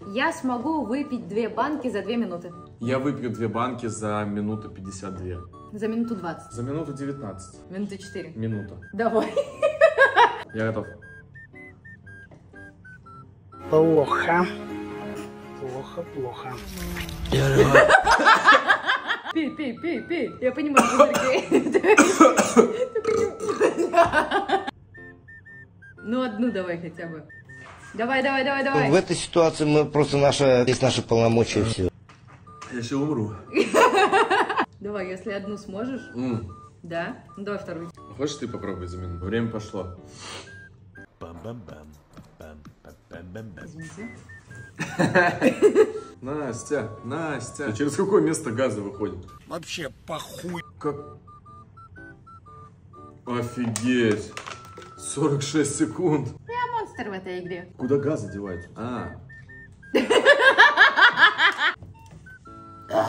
Я смогу выпить 2 банки за 2 минуты. Я выпью 2 банки за минуту 52. За минуту 20. За минуту 19. Минуты 4. Минута. Давай. Я готов. Плохо. Плохо. Пей. Я понимаю, Ну, одну давай хотя бы. Давай. В этой ситуации мы просто есть наши полномочия и все. Я сейчас умру. Давай, если одну сможешь. Да? Ну, давай вторую. Хочешь ты попробуй за минуту? Время пошло. Извините. Настя. А через какое место газа выходит? Вообще похуй. Как? Офигеть. 46 секунд. Я монстр в этой игре. Куда газы девать?